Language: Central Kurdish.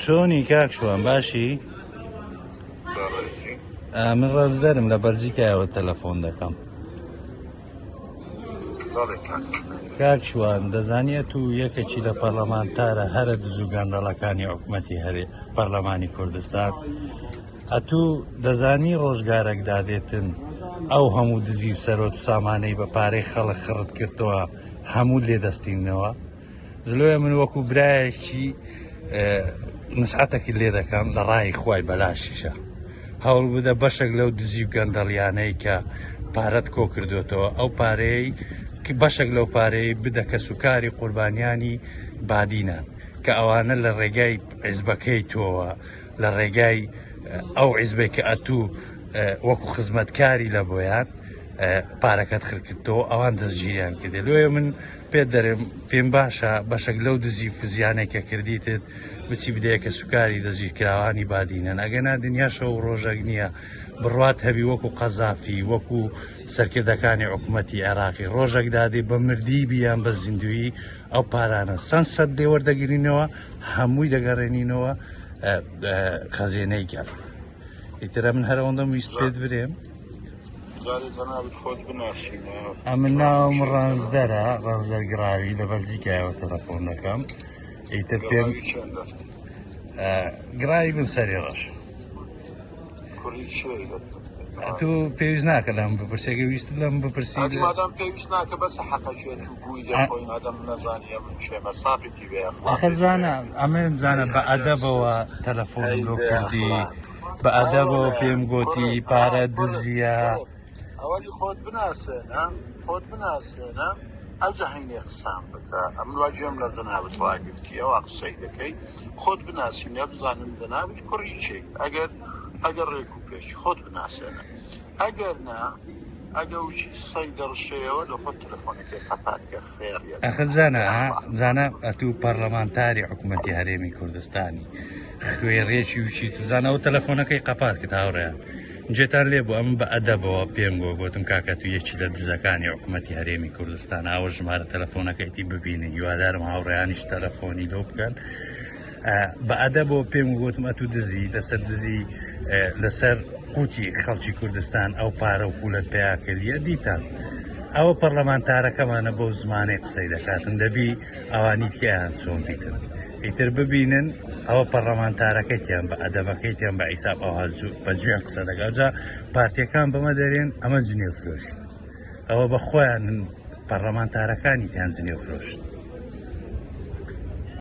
چۆنی کاکشوان باشی؟ من ڕازدەرم لە بەلجیکایەوە تەلەفۆن دەکەم. کاکشوان دەزانێت و یەکێکی لە پەرلەمانتارە هەرە دزوو گەندەڵەکانی حکوومەتی هەرێ پەرلەمانی کوردستان. ئەتوو دەزانی ڕۆژگارێک دادێتن ئەو هەموو دزی و سەرۆت و سامانەی بە پارەی خەڵک خڕت کردەوە هەموو لێدەستینەوە. زلۆیە من وەکو برایەکی نسعەتێکی لێ دەکەم لە ڕای خوای بەلاشیشە هەوڵ بدە بەشێک لەو دزی و گەندەڵیانەی کە پارەت کۆ کردوێتەوە ئەو پارەی بەشێک لەو پارەی بدە کە سوکاری قوربانیانی بادینان کە ئەوانە لە ڕێگای عیزبەکەی تۆوە لە ڕێگای ئەو عیزبەی کە ئەتوو وەکو خزمەتکاری لە بۆیان پارەکەت خرکردەوە ئەوان دەستگیریان کردێ. لێ من پێم باشە بەشێک لەو دزی فزیانێکە کردیتت بچی بدەیە کە سوکاری دەستگیرکراوانی بادینەن ئەگەنا دنیا شەو ڕۆژێک نییە بڕوات هەبی وەکو قەزافی وەکو سەرکردەکانی حکوومەتی عێراقی ڕۆژێک دادێ بە مردی بیان بە زیندوی ئەو پارانە سەد سەد دێ وەردەگرینەوە هەمووی دەگەڕێنینەوە خەزێنەی گەڕ. ئیترە من هەرەوەندەم ویست پێت برێم ئەمن ناوم ڕانزدەرە ڕانزدەرگراوی لە بەلجیکایەوە تەلەفۆن دەکەم. ئیتر پێم گراوی بن سەری ڕەش تو پێویست ناکە لەم بپرسێکە ویست لەم بپرسی پێویست ناکە بەس حەقەکێت و گووی دەخۆین ئەدەم نەزانیە من شێمە ساقیتی بێ ئەخەزانە ئەمێن زانە بە ئەدەبەوە تەلەفۆن لۆ کردی بە ئەدەبەوە پێم گوتی پارە دزیە ئەوەی خۆت بناسێنە ئەجە هەینێ قسام بکە ئەم واجێم لە دەناوت واگرتی ئەوە قسەی دەکەی خۆت بناسیینە بزانم دەناوت کوڕی چێ ئەگەر ڕێک و پێشی خۆت بناسێنە ئەگەر نا ئەگە وچی سەی دەڕشەیەوە لە خۆت تەلەفۆنەکەی قەپاتکە خێریە زانە ئەتوو پەرلەمانتاری حکوومەتی هەرێمی کوردستانی خوێڕێکی وچی توزانە ئەو تەلەفۆنەکەی قەپات کە هاوڕێیان جێتان لێ بوو ئەم بە ئەدەبەوە پێم گوتم کاکە تو یەکی لە دزەکانی حکوومەتی هەرێمی کوردستان ئەوە ژمارە تەلەفۆنەکەیتی ببینن هیوادارم هاوڕێیانیش تەلەفۆنی لۆ بکەن. بە ئەدەبەوە پێم گوتم ئەتوو دزی لەسەر دزی لەسەر قوتی خەڵکی کوردستان ئەو پارە و پولت پێیاکردیە دیتان ئەوە پەرلەمانتارەکەمانە بۆ زمانەی قسەی دەکاتن دەبی ئەوانی تکیان چۆن بیتن ئیتر ببینن ئەوە پەرلەمانتارەکەیتیان بە ئەدەبەکەیتیان بە ئیساب ئەو بەجوێن قسە دەکات جا پارتیەکان بەمە دەرێن ئەمە جنێو فرۆشت ئەوە بە خۆیان پەرلەمانتارەکانی تیان جنێو فرۆشت.